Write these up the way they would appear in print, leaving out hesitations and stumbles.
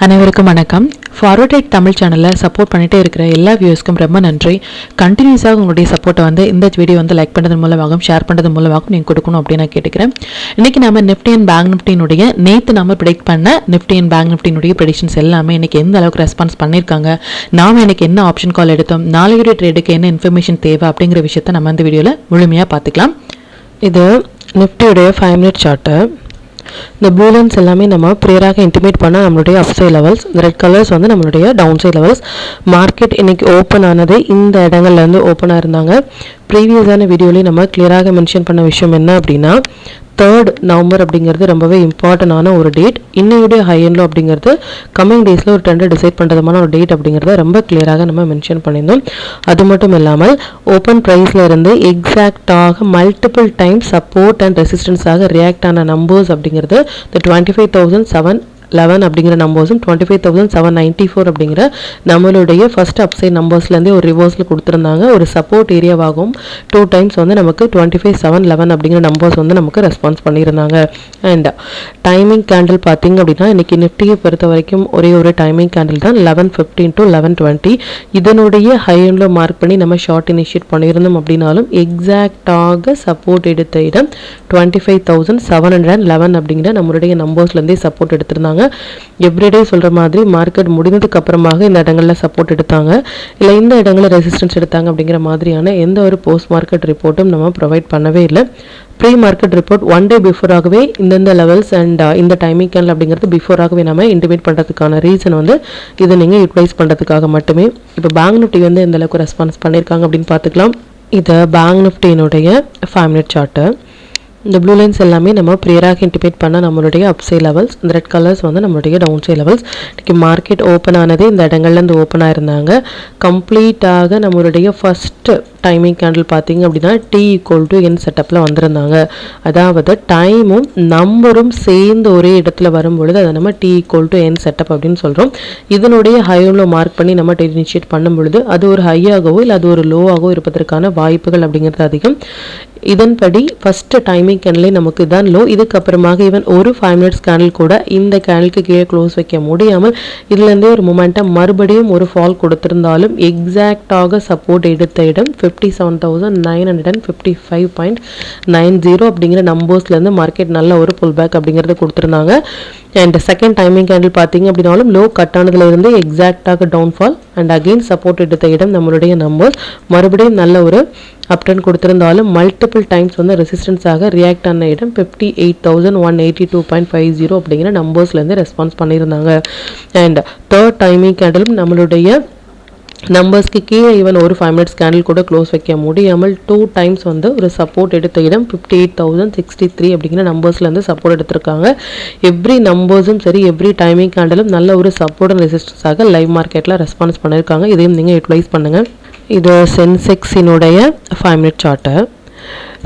அனைவருக்கும் வணக்கம். ஃபார்வர்ட் தமிழ் சேனலில் சப்போர்ட் பண்ணிகிட்டே இருக்கிற எல்லா வியூஸ்க்கும் ரொம்ப நன்றி. கண்டினியூஸாக உங்களுடைய சப்போர்ட்டை இந்த வீடியோ லைக் பண்ணுறது மூலமாகவும் ஷேர் பண்ணுறது மூலமாகவும் நீங்கள் கொடுக்கணும் அப்படின்னு நான் கேட்டுக்கிறேன். இன்றைக்கி நம்ம நிஃப்டி அண்ட் பேங்க் நிஃப்டினுடைய நேற்று நம்ம ப்ரெடிக்ட் பண்ண நிஃப்டி அண்ட் பேங்க் நிஃப்டினுடைய ப்ரெடிக்ஷன்ஸ் எல்லாமே இன்றைக்கி எந்த அளவுக்கு ரெஸ்பான்ஸ் பண்ணியிருக்காங்க, நாம் இன்றைக்கி என்ன ஆப்ஷன் கால் எடுத்தோம், நாளையுடைய ட்ரேடுக்கு என்ன இன்ஃபர்மேஷன் தேவை அப்படிங்கிற விஷயத்தை நம்ம இந்த வீடியோவில் முழுமையாக பார்த்துக்கலாம். இது நிஃப்டியுடைய 5 மினிட் சார்ட்டு. இந்த ப்ளூ லைன்ஸ் எல்லாமே நம்ம ப்ரேயராக இன்டிமேட் பண்ண நம்மளுடைய அப்சைட் லெவல்ஸ், இந்த ரெட் கலர்ஸ் நம்மளுடைய டவுன் சைட் லெவல்ஸ். மார்க்கெட் இன்னைக்கு ஓப்பன் ஆனது இந்த இடங்கள்லேருந்து ஓப்பனாக இருந்தாங்க. ப்ரீவியஸான வீடியோலேயே நம்ம கிளியராக மென்ஷன் பண்ண விஷயம் என்ன அப்படின்னா 3rd நவம்பர் அப்படிங்கிறது ரொம்பவே இம்பார்ட்டண்டான ஒரு டேட். இன்னையுடைய ஹை அண்ட் லோ அப்படிங்கிறது கம்மிங் டேஸில் ஒரு ட்ரெண்டை டிசைட் பண்ணுறதுமான ஒரு டேட் அப்படிங்கிறத ரொம்ப கிளியராக நம்ம மென்ஷன் பண்ணியிருந்தோம். அது மட்டும் இல்லாமல் ஓப்பன் ப்ரைஸில் இருந்து எக்ஸாக்டாக மல்டிபிள் டைம்ஸ் சப்போர்ட் அண்ட் ரெசிஸ்டன்ஸாக ரியாக்ட் ஆன நம்பர்ஸ் அப்படிங்கிறது இந்த 25,711 அப்படிங்கிற நம்பர்ஸும் 25,794 அப்படிங்கிற நம்மளுடைய ஃபர்ஸ்ட் அப்சைட் நம்பர்ஸ்லேருந்தே ஒரு ரிவர்ஸில் கொடுத்துருந்தாங்க. ஒரு சப்போர்ட் ஏரியாவாகவும் 2 டைம்ஸ் நமக்கு 25,711 அப்படிங்கிற நம்பர்ஸ் நமக்கு ரெஸ்பான்ஸ் பண்ணியிருந்தாங்க. அண்ட் டைமிங் கேண்டில் பார்த்தீங்க அப்படின்னா இன்னைக்கு நிஃப்டியை பொறுத்த வரைக்கும் ஒரே ஒரு டைமிங் கேண்டில் தான் 11:15 to 11:20. இதனுடைய ஹை அண்ட் லோ மார்க் பண்ணி நம்ம ஷார்ட் இனிஷியேட் பண்ணியிருந்தோம் அப்படின்னாலும் எக்ஸாக்டாக சப்போர்ட் எடுத்த இடம் 25,711 அப்படிங்கிற நம்மளுடைய நம்பர்ஸ்லேருந்தே சப்போர்ட் எடுத்திருந்தாங்க. எவ்ரிடே சொல்கிற மாதிரி மார்க்கெட் முடிந்ததுக்கு அப்புறமாக இந்த இடங்களில் சப்போர்ட் எடுத்தாங்க, இல்லை இந்த இடங்களில் ரெசிஸ்டன்ஸ் எடுத்தாங்க அப்படிங்கிற மாதிரியான எந்த ஒரு போஸ்ட் மார்க்கெட் ரிப்போர்ட்டும் நம்ம ப்ரொவைட் பண்ணவே இல்லை. ப்ரீ மார்க்கெட் ரிப்போர்ட் 1 டே பிஃபோராகவே இந்தந்த லெவல்ஸ் அண்ட் இந்த டைமிங் கேண்டில் அப்படிங்கிறது பிஃபோராகவே நம்ம இன்டிமேட் பண்ணுறதுக்கான ரீசன் இதை நீங்கள் யூட்டிலைஸ் பண்ணுறதுக்காக மட்டுமே. இப்போ பேங்க் நிஃப்டி எந்த அளவுக்கு ரெஸ்பான்ஸ் பண்ணியிருக்காங்க அப்படின்னு பார்த்துக்கலாம். இது பேங்க் நிஃப்டியினுடைய 5 மினிட் சார்ட்டு. இந்த ப்ளூ லைன்ஸ் எல்லாமே நம்ம ப்ரேயராக இன்டிமேட் பண்ண நம்மளுடைய அப்சைட் லெவல்ஸ், இந்த ரெட் கலர்ஸ் நம்மளுடைய டவுன் சைட் லெவல்ஸ். இன்றைக்கி மார்க்கெட் ஓப்பன் ஆனது இந்த இடங்கள்லேருந்து ஓப்பன் ஆயிருந்தாங்க. கம்ப்ளீட்டாக நம்மளுடைய ஃபஸ்ட்டு டைமிங் கேண்டில் பார்த்தீங்க அப்படின்னா T=N செட்டப்பில் வந்திருந்தாங்க. அதாவது டைமும் நம்பரும் சேர்ந்து ஒரே இடத்துல வரும்பொழுது அதை நம்ம T=N செட்டப் அப்படின்னு சொல்கிறோம். இதனுடைய ஹையில் மார்க் பண்ணி நம்ம இனிஷியேட் பண்ணும் பொழுது அது ஒரு ஹையாகவோ இல்லை அது ஒரு லோவாகவோ இருப்பதற்கான வாய்ப்புகள் அப்படிங்கிறது அதிகம். இதன்படி ஃபஸ்ட்டு டைமிங் கேண்டிலே நமக்கு தான் லோ. இதுக்கப்புறமாக ஈவன் ஒரு 5 மினிட்ஸ் கேண்டில் கூட இந்த கேண்டிலுக்கு கீழே க்ளோஸ் வைக்க முடியாமல் இதுலேருந்தே ஒரு மொமெண்டம் மறுபடியும் ஒரு ஃபால் கொடுத்திருந்தாலும் எக்ஸாக்டாக சப்போர்ட் எடுத்த இடம் 57,955.90 அப்படிங்கிற நம்பர்ஸ்லேருந்து மார்க்கெட் நல்ல ஒரு புல் பேக் அப்படிங்கிறது கொடுத்துருந்தாங்க. அண்ட் செகண்ட் டைமிங் கேண்டில் பார்த்தீங்க அப்படின்னாலும் லோ கட் ஆனதுலேருந்து எக்ஸாக்டாக டவுன்ஃபால் அண்ட் அகெயின் சப்போர்ட் எடுத்த இடம் நம்மளுடைய நம்பர்ஸ் மறுபடியும் நல்ல ஒரு அப்டன் கொடுத்திருந்தாலும் மல்டிபிள் டைம்ஸ் ரெசிஸ்டன்ஸாக ரியாக்ட் ஆன இடம் 58,182.50 அப்படிங்கிற நம்பர்ஸ்லேருந்து ரெஸ்பான்ஸ் பண்ணியிருந்தாங்க. அண்ட் 3rd டைமிங் கேண்டிலும் நம்மளுடைய நம்பர்ஸ்க்கு கீழே ஈவன் ஒரு 5 மினிட்ஸ் கேண்டில் கூட க்ளோஸ் வைக்க முடியாமல் 2 டைம்ஸ் ஒரு சப்போர்ட் எடுத்த இடம் 58,063 அப்படிங்கிற நம்பர்ஸ்லேருந்து சப்போர்ட் எடுத்திருக்காங்க. எவ்ரி நம்பர்ஸும் சரி எவ்ரி டைமிங் கேண்டிலும் நல்ல ஒரு சப்போர்ட் அண்ட் ரெசிஸ்டன்ஸாக லைவ் மார்க்கெட்டில் ரெஸ்பான்ஸ் பண்ணியிருக்காங்க. இதையும் நீங்கள் யூட்டிலைஸ் பண்ணுங்கள். இது சென்செக்ஸினுடைய 5 மினிட் சார்ட்டு.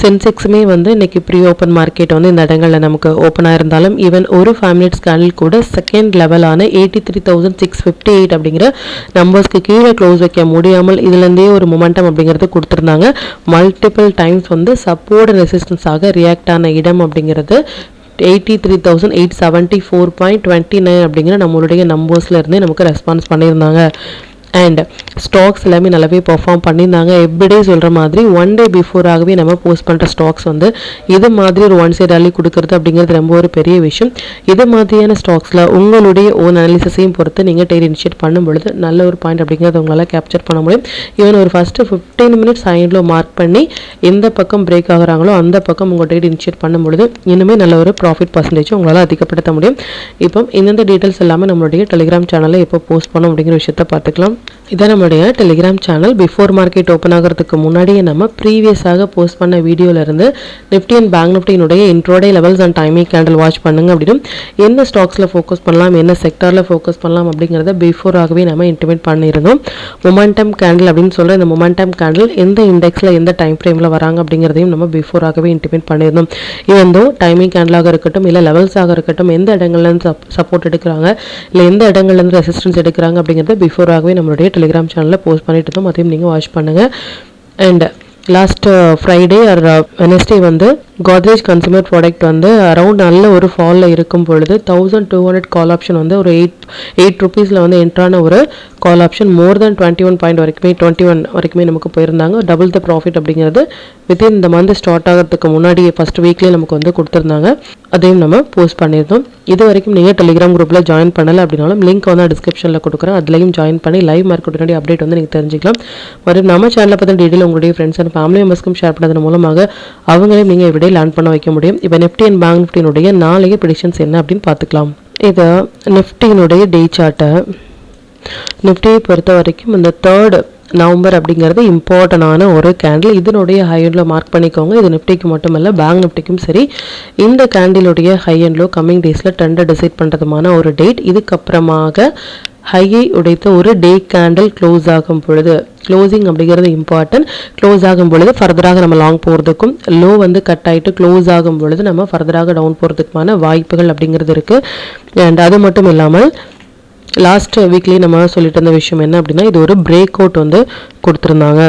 சென்செக்ஸுமே இன்னைக்கு ப்ரீ ஓப்பன் மார்க்கெட் இந்த இடங்களில் நமக்கு ஓப்பனாக இருந்தாலும் ஈவன் ஒரு 5 மினிட்ஸ் கேண்டில் கூட செகண்ட் லெவலான 83,658 அப்படிங்கிற நம்பர்ஸ்க்கு கீழே க்ளோஸ் வைக்க முடியாமல் இதுலேருந்தே ஒரு மொமெண்டம் அப்படிங்கிறது கொடுத்துருந்தாங்க. மல்டிபிள் டைம்ஸ் சப்போர்ட் ரெசிஸ்டன்ஸாக ரியாக்ட் ஆன இடம் அப்படிங்கிறது 83,874.29 அப்படிங்கிற நம்மளுடைய நம்பர்ஸ்ல இருந்தே நமக்கு ரெஸ்பான்ஸ் பண்ணியிருந்தாங்க. அண்ட் ஸ்டாக்ஸ் எல்லாமே நல்லாவே பர்ஃபார்ம் பண்ணியிருந்தாங்க. எவ்ரிடே சொல்கிற மாதிரி 1 டே பிஃபோராகவே நம்ம போஸ்ட் பண்ணுற ஸ்டாக்ஸ் இது மாதிரி ஒரு 1 சைட் ரேலி கொடுக்கறது அப்படிங்கிறது ரொம்ப ஒரு பெரிய விஷயம். இது மாதிரியான ஸ்டாக்ஸில் உங்களுடைய ஓன் அனாலிசிஸையும் பொறுத்து நீங்கள் ட்ரேட் இனிஷியேட் பண்ணும் பொழுது நல்ல ஒரு பாயிண்ட் அப்படிங்கிறத உங்களால் கேப்சர் பண்ண முடியும். ஈவன் ஒரு ஃபஸ்ட்டு 15 மினிட்ஸ் சைடில் மார்க் பண்ணி எந்த பக்கம் பிரேக் ஆகுறாங்களோ அந்த பக்கம் உங்கள் ட்ரேட் இனிஷியேட் பண்ணும் பொழுது இன்னுமே நல்ல ஒரு ப்ராஃபிட் பர்சன்டேஜ் உங்களால் அதிகப்படுத்த முடியும். இப்போ இந்த டீட்டெயில்ஸ் எல்லாமே நம்மளுடைய டெலிகிராம் சேனலில் எப்போ போஸ்ட் பண்ணோம் அப்படிங்கிற விஷயத்தை பார்த்துக்கலாம். இதான் நம்மளுடைய Telegram channel. Before market open ஆகிறதுக்கு முன்னாடியே நம்ம ப்ரீவியஸாக போஸ்ட் பண்ண வீடியோலேருந்து நிஃப்டி அண்ட் பேங்க் நிஃப்டியினுடைய intraday levels and timing candle watch பண்ணுங்க அப்படின்னு என்ன ஸ்டாக்ஸில் ஃபோக்கஸ் பண்ணலாம், என்ன செக்டாரில் ஃபோக்கஸ் பண்ணலாம் அப்படிங்கிறத பிஃபோராகவே நம்ம இன்டிமேட் பண்ணியிருந்தோம். மொமெண்டம் கேண்டில் அப்படின்னு சொல்கிற இந்த மொமெண்டம் கேண்டில் எந்த இண்டெக்ஸில் எந்த டைம் ஃப்ரேமில் வராங்க அப்படிங்கிறதையும் நம்ம பிஃபோராகவே இன்டிமேட் பண்ணியிருந்தோம். இவந்தோ டைமிங் கேண்டிலாக இருக்கட்டும் இல்லை லெவல்ஸாக இருக்கட்டும் எந்த இடங்கள்லேருந்து சப்போர்ட் எடுக்கிறாங்க இல்லை எந்த இடங்கள்லேருந்து ரெசிஸ்டன்ஸ் எடுக்கிறாங்க அப்படிங்கிறத பிஃபோராகவே நம்மளுடைய டெலிகிராம் சேனலில் போஸ்ட் பண்ணிட்டு இருந்தோம். அதையும் நீங்கள் வாட்ச் பண்ணுங்கள். And last Friday or Wednesday வந்து கோத்ரேஜ் கன்சூமர் ப்ராடக்ட் வந்து அரௌண்ட் நல்ல ஒரு ஃபாலில் இருக்கும் பொழுது 1200 கால் ஆப்ஷன் வந்து ஒரு எயிட் ருபீஸில் வந்து என்ட்ரான ஒரு கால் ஆப்ஷன் மோர் தென் 21 பாயிண்ட் வரைக்குமே 21 வரைக்குமே நமக்கு போயிருந்தாங்க. டபுள் த ப்ராஃபிட் அப்படிங்கிறது வித்தின் இந்த மந்த் ஸ்டார்ட் ஆகிறதுக்கு முன்னாடி ஃபர்ஸ்ட் வீக்லேயே நமக்கு வந்து கொடுத்துருந்தாங்க. அதையும் நம்ம போஸ்ட் பண்ணியிருந்தோம். இது வரைக்கும் நீங்கள் டெலிகிராம் குரூப்பில் ஜாயின் பண்ணலை அப்படின்னாலும் லிங்க் வந்து டிஸ்கிரிப்ஷனில் கொடுக்குறேன். அதுலேயும் ஜாயின் பண்ணி லைவ் மார்க்கெட்டுடைய அப்டேட் வந்து நீங்கள் தெரிஞ்சிக்கலாம். மற்றும் நம்ம சேனலை பற்றி டீட்டெயில் உங்களுடைய ஃப்ரெண்ட்ஸ் அண்ட் ஃபேமிலி மெம்பர்ஸ்க்கும் ஷேர் பண்ணதன் மூலமாக அவங்களையும் நீங்கள் எவ்ரிடே லேர்ன் பண்ண வைக்க முடியும். இப்போ நிஃப்டி அண்ட் பேங்க் நிஃப்டியினுடைய நாளைய ப்ரெடிக்ஷன்ஸ் என்ன அப்படின்னு பார்த்துக்கலாம். இது நிஃப்டியினுடைய டே சார்ட்டை நிஃப்டியை பொறுத்த வரைக்கும் இந்த 3rd நவம்பர் அப்படிங்கிறது இம்பார்ட்டண்டான ஒரு கேண்டில். இதனுடைய ஹை எண்டில் மார்க் பண்ணிக்கோங்க. இது நிஃப்டிக்கு மட்டும் இல்லை பேங்க் நிஃப்டிக்கும் சரி. இந்த கேண்டிலுடைய ஹை எண்டில் கம்மிங் டேஸில் ட்ரெண்டை டிசைட் பண்ணுறதுமான ஒரு டேட். இதுக்கப்புறமாக ஹையை உடைத்த ஒரு டே கேண்டில் க்ளோஸ் ஆகும் பொழுது க்ளோசிங் அப்படிங்கிறது இம்பார்ட்டன்ட். க்ளோஸ் ஆகும் பொழுது ஃபர்தராக நம்ம லாங் போகிறதுக்கும் லோ வந்து கட் ஆகிட்டு க்ளோஸ் ஆகும் பொழுது நம்ம ஃபர்தராக டவுன் போகிறதுக்குமான வாய்ப்புகள் அப்படிங்கிறது இருக்குது. அண்ட் அது மட்டும் இல்லாமல் லாஸ்ட் வீக்லி நம்ம சொல்லிட்டு இருந்த விஷயம் என்ன அப்படின்னா இது ஒரு பிரேக் அவுட் வந்து கொடுத்துருந்தாங்க.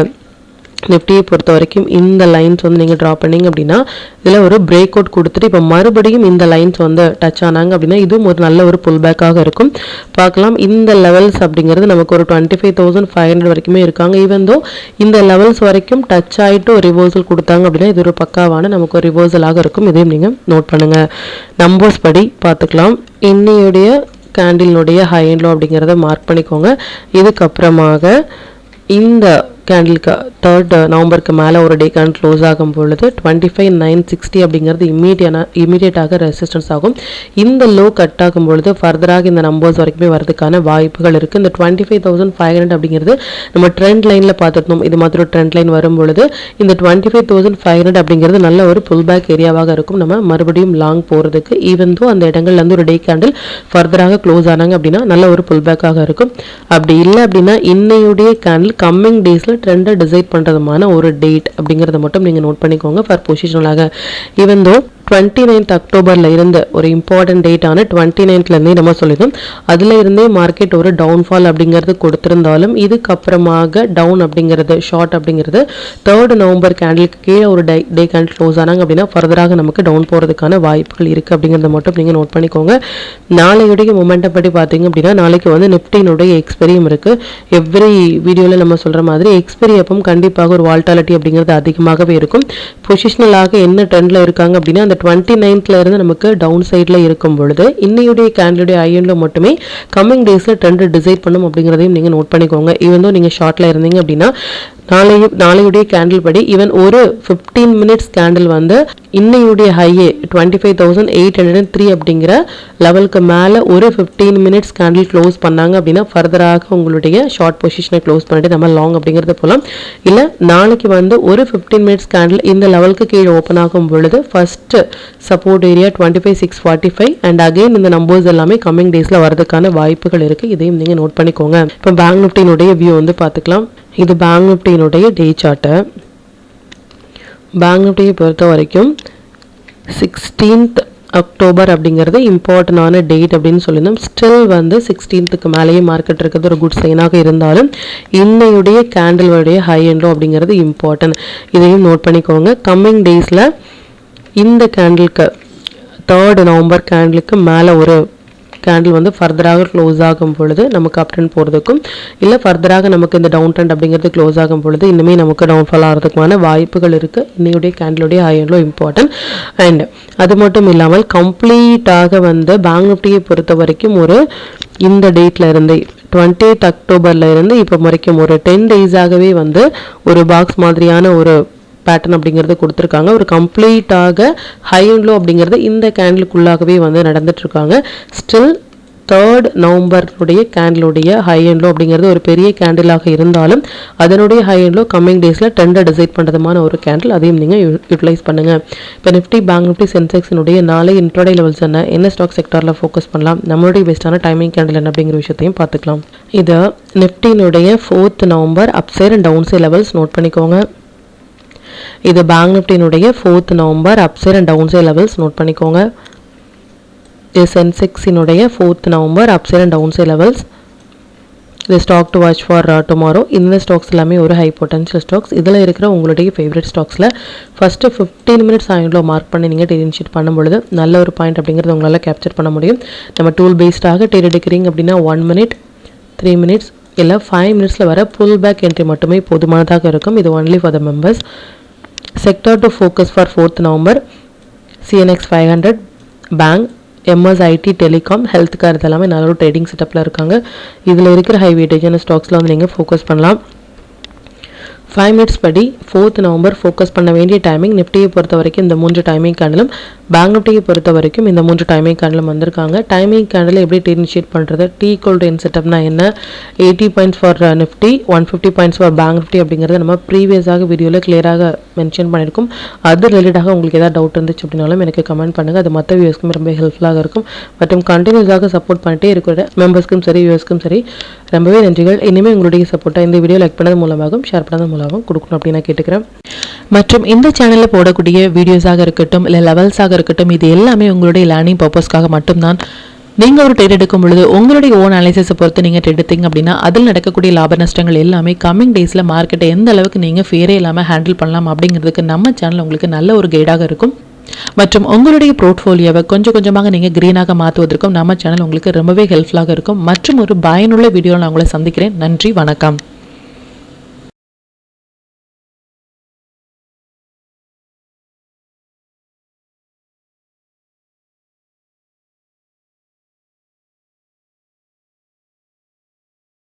நிஃப்டியை பொறுத்த வரைக்கும் இந்த லைன்ஸ் வந்து நீங்கள் ட்ரா பண்ணிங்க அப்படின்னா இதில் ஒரு பிரேக் அவுட் கொடுத்துட்டு இப்போ மறுபடியும் இந்த லைன்ஸ் வந்து டச் ஆனாங்க அப்படின்னா இதுவும் ஒரு நல்ல ஒரு புல் பேக்காக இருக்கும். பார்க்கலாம் இந்த லெவல்ஸ் அப்படிங்கிறது நமக்கு ஒரு 25,500 வரைக்குமே இருக்காங்க. ஈவன் தோ இந்த லெவல்ஸ் வரைக்கும் டச் ஆகிட்டு ஒரு ரிவர்சல் கொடுத்தாங்க அப்படின்னா இது ஒரு பக்காவான நமக்கு ஒரு ரிவர்சலாக இருக்கும். இதையும் நீங்கள் நோட் பண்ணுங்கள். நம்பர்ஸ் படி பார்த்துக்கலாம். இன்னையுடைய கேண்டிலுடைய ஹை எண்ட் லோ அப்படிங்கிறத மார்க் பண்ணிக்கோங்க. இதுக்கப்புறமாக இந்த கேண்டிலுக்கு 3rd நவம்பருக்கு மேலே ஒரு டே கேண்டில் க்ளோஸ் ஆகும் பொழுது 25,960 அப்படிங்கிறது இமீடியட்டாக ரெசிஸ்டன்ஸ் ஆகும். இந்த லோ கட் ஆகும் பொழுது ஃபர்தராக இந்த நம்பர்ஸ் வரைக்குமே வரதுக்கான வாய்ப்புகள் இருக்குது. இந்த 25,500 அப்படிங்கிறது நம்ம ட்ரெண்ட் லைனில் பார்த்துருந்தோம். இது மாதிரி ஒரு ட்ரெண்ட் லைன் வரும் பொழுது இந்த 25,500 அப்படிங்கிறது நல்ல ஒரு புல் பேக் ஏரியாவாக இருக்கும். நம்ம மறுபடியும் லாங் போகிறதுக்கு ஈவன் தோ அந்த இடங்கள்லேருந்து ஒரு டே கேண்டில் ஃபர்தராக க்ளோஸ் ஆனாங்க அப்படின்னா நல்ல ஒரு புல் பேக்காக இருக்கும். அப்படி இல்லை அப்படின்னா இன்னையுடைய கேண்டில் கம்மிங் டேஸில் ட்ரெண்டை டிசைட் பண்ணுறதுமான ஒரு டேட் அப்படிங்கிறத மட்டும் நீங்கள் நோட் பண்ணிக்கோங்க ஃபார் பொசிஷனலாக. ஈவன் தோ 29th அக்டோபரில் இருந்த ஒரு இம்பார்ட்டன்ட் டேட்டான 29th நம்ம சொல்லியிருந்தோம். அதில் இருந்தே மார்க்கெட் ஒரு டவுன்ஃபால் அப்படிங்கிறது கொடுத்துருந்தாலும் இதுக்கப்புறமாக டவுன் அப்படிங்கிறது ஷார்ட் அப்படிங்கிறது 3rd நவம்பர் கேண்டிலுக்கு கீழே ஒரு டே கேண்டில் க்ளோஸ் ஆனாங்க அப்படின்னா ஃபர்தராக நமக்கு டவுன் போகிறதுக்கான வாய்ப்புகள் இருக்குது அப்படிங்கிறத மட்டும் நீங்கள் நோட் பண்ணிக்கோங்க. நாளையுடைய மொமெண்டம் படி பார்த்தீங்க அப்படின்னா நாளைக்கு வந்து நிஃப்டியினுடைய எக்ஸ்பெரியும் இருக்குது. எவ்ரி வீடியோவில் நம்ம சொல்கிற மாதிரி எக்ஸ்பெரி அப்போ கண்டிப்பாக ஒரு வால்டாலிட்டி அப்படிங்கிறது அதிகமாகவே இருக்கும். பொசிஷனலாக என்ன ட்ரெண்டில் இருக்காங்க அப்படின்னா அந்த 29th இருந்து நமக்கு டவுன் சைடில் இருக்கும் பொழுது இன்னையுடைய கேண்டிலுடைய ஹை எண்ட்ல மட்டுமே கம்மிங் டேஸில் ட்ரெண்ட் டிசைட் பண்ணும் அப்படிங்கிறதையும் நீங்கள் நோட் பண்ணிக்கோங்க. ஈவன் தோ நீங்கள் ஷார்ட்டில் இருந்தீங்க அப்படின்னா நாளையுடைய கேண்டில் படி ஈவன் ஒரு 15 மினிட்ஸ் கேண்டில் வந்து இன்னையுடைய ஹையே 25,803 அப்படிங்கிற லெவலுக்கு மேலே ஒரு 15 மினிட்ஸ் கேண்டில் க்ளோஸ் பண்ணாங்க அப்படின்னா ஃபர்தராக உங்களுடைய ஷார்ட் பொசிஷனை க்ளோஸ் பண்ணிட்டு நம்ம லாங் அப்படிங்கிறது போகலாம். இல்லை நாளைக்கு வந்து ஒரு 15 மினிட்ஸ் கேண்டில் இந்த லெவலுக்கு கீழே ஓப்பன் ஆகும் பொழுது first support area 25,645 and again இந்த நம்பர்ஸ் எல்லாமே கம்மிங் டேஸில் வரதுக்கான வாய்ப்புகள் இருக்குது. இதையும் நீங்கள் நோட் பண்ணிக்கோங்க. இப்போ பேங்க் நிஃப்டியினுடைய வியூ வந்து பார்த்துக்கலாம். இது பேங்க் நிஃப்டியினுடைய டே சார்ட்டை. பேங்க் நிஃப்டியை பொறுத்த வரைக்கும் 16th அக்டோபர் அப்படிங்கிறது இம்பார்ட்டண்டான டேட் அப்படின்னு சொல்லியிருந்தோம். ஸ்டில் வந்து 16th மேலேயே மார்க்கெட் இருக்கிறது ஒரு குட் சைனாக இருந்தாலும் இன்னையுடைய கேண்டிலுடைய ஹை எண்ட் லோ அப்படிங்கிறது இம்பார்ட்டன்ட். இதையும் நோட் பண்ணிக்கோங்க. கம்மிங் டேஸில் இந்த கேண்டிலுக்கு 3rd நவம்பர் கேண்டிலுக்கு மேலே ஒரு கேண்டில் வந்து ஃபர்தராக க்ளோஸ் ஆகும் பொழுது நமக்கு அப் ட்ரெண்ட் போகிறதுக்கும் இல்லை ஃபர்தராக நமக்கு இந்த டவுன் ட்ரெண்ட் அப்படிங்கிறது க்ளோஸ் ஆகும் பொழுது இன்னுமே நமக்கு டவுன்ஃபால் ஆகிறதுக்குமான வாய்ப்புகள் இருக்குது. இன்னையுடைய கேண்டிலுடைய high and low important. And அது மட்டும் இல்லாமல் கம்ப்ளீட்டாக வந்து பேங்க் நிஃப்டியை பொறுத்த வரைக்கும் ஒரு இந்த டேட்டில் இருந்து 28th அக்டோபரில் இருந்து இப்போ வரைக்கும் ஒரு 10 டேஸாகவே வந்து ஒரு பாக்ஸ் மாதிரியான ஒரு பேட்டர்ன் அப்படிங்கிறது கொடுத்துருக்காங்க. ஒரு கம்ப்ளீட்டாக ஹை அண்ட் லோ அப்படிங்கிறது இந்த கேண்டிலுக்குள்ளாகவே வந்து நடந்துட்டுருக்காங்க. ஸ்டில் 3rd நவம்பருடைய கேண்டிலுடைய ஹை அண்ட் லோ அப்படிங்கிறது ஒரு பெரிய கேண்டிலாக இருந்தாலும் அதனுடைய ஹை அண்ட் லோ கம்மிங் டேஸில் ட்ரெண்டை டிசைட் பண்ணுறதுமான ஒரு கேண்டில். அதையும் நீங்கள் யூட்டிலைஸ் பண்ணுங்கள். இப்போ நிஃப்டி பேங்க் நிஃப்டி சென்செக்ஸினுடைய நாளை இன்ட்ராடே லெவல்ஸ் என்ன ஸ்டாக் செக்டாரில் ஃபோக்கஸ் பண்ணலாம், நம்மளுடைய பெஸ்ட்டான டைமிங் கேண்டில் என்ன அப்படிங்கிற விஷயத்தையும் பார்த்துக்கலாம். இது நிஃப்டியினுடைய 4th November upside and down side levels note பண்ணிக்கோங்க. இது பேங்க் நிஃப்டியினுடைய 4th November upside and down side levels note பண்ணிக்கோங்க. இது சென்செக்ஸினுடைய 4th November upside and down side levels. இது stock to watch for tomorrow. இந்த ஸ்டாக்ஸ் எல்லாமே ஒரு ஹை பொட்டன்ஷியல் ஸ்டாக்ஸ். இதில் இருக்கிற உங்களுடைய ஃபேவரட் ஸ்டாக்ஸில் ஃபஸ்ட்டு 15 மினிட்ஸ் ஆகிங்களோ மார்க் பண்ணி நீங்கள் ட்ரேடிங் ஷீட் பண்ணும்பொழுது நல்ல ஒரு பாயிண்ட் அப்படிங்கிறது உங்களால் கேப்சர் பண்ண முடியும். நம்ம டூல் பேஸ்டாக ட்ரேட் எடுக்கிறீங்க அப்படின்னா 1 மினிட், 3 மினிட்ஸ் இல்லை 5 மினிட்ஸில் வர புல் பேக் என்ட்ரி மட்டுமே போதுமானதாக இருக்கும். இது only for the members. Sector to focus for 4th November, CNX 500, bank, MSIT, telecom, health care இதெல்லாமே நல்ல ஒரு ட்ரேடிங் செட்டப்பில் இருக்காங்க. இதில் இருக்கிற ஹை வெயிட்டேஜான ஸ்டாக்ஸில் வந்து நீங்கள் ஃபோக்கஸ் பண்ணலாம். 5 மினிட்ஸ் படி 4th நவம்பர் ஃபோக்கஸ் பண்ண வேண்டிய டைமிங். நிஃப்டியை பொறுத்த வரைக்கும் இந்த 3 டைமிங் கேண்டலும், பேங்க் நிஃப்டியை பொறுத்த வரைக்கும் இந்த 3 டைமிங் கேண்டலும் வந்திருக்காங்க. டைமிங் கேண்டில் எப்படி இனிஷியேட் பண்ணுறது, T=N செட்டப்னா என்ன, 80 points for Nifty, 150 points for bank Nifty அப்படிங்கிறத நம்ம ப்ரீவியஸாக வீடியோவில் கிளியராக மென்ஷன் பண்ணியிருக்கோம். அது ரிலேட்டாக உங்களுக்கு ஏதாவது டவுட் இருந்துச்சு அப்படின்னாலும் எனக்கு கமெண்ட் பண்ணுங்கள். அது மற்ற வியூஸ்க்கும் ரொம்ப ஹெல்ப்ஃபுல்லாக இருக்கும். மற்றும் கண்டினியூஸாக சப்போர்ட் பண்ணிட்டே இருக்கிற மெம்பர்ஸ்க்கும் சரி வியூஸ்க்கும் சரி ரொம்பவே நன்றிகள். இனிமேல் உங்களுடைய சப்போர்ட்டாக இந்த வீடியோ லைக் பண்ணது மூலமாகவும் ஷேர் பண்ணது மூலமாகவும் கொடுக்கணும் அப்படின்னு நான் கேட்டுக்கிறேன். மற்றும் இந்த சேனலில் போடக்கூடிய வீடியோஸாக இருக்கட்டும் இல்லை லெவல்ஸாக இருக்கட்டும், இது எல்லாமே உங்களுடைய லேர்னிங் பர்பஸ்க்காக மட்டும்தான். நீங்கள் ஒரு ட்ரேட் எடுக்கும் பொழுது உங்களுடைய ஓன் அனாலிசிஸை பொறுத்து நீங்கள் ட்ரேட் எடுத்தீங்க அப்படின்னா அதில் நடக்கக்கூடிய லாப நஷ்டங்கள் எல்லாமே கம்மிங் டேஸில் மார்க்கெட்டை எந்த அளவுக்கு நீங்கள் ஃபேரே இல்லாமல் ஹேண்டில் பண்ணலாம் அப்படிங்கிறதுக்கு நம்ம சேனல் உங்களுக்கு நல்ல ஒரு கைடாக இருக்கும். மற்றும் உங்களுடைய போர்ட்ஃபோலியோவை கொஞ்சம் கொஞ்சமாக நீங்கள் க்ரீனாக மாற்றுவதற்கும் நம்ம சேனல் உங்களுக்கு ரொம்பவே ஹெல்ப்ஃபுல்லாக இருக்கும். மற்றும் ஒரு பயனுள்ள வீடியோவில் நான் உங்களை சந்திக்கிறேன். நன்றி, வணக்கம்.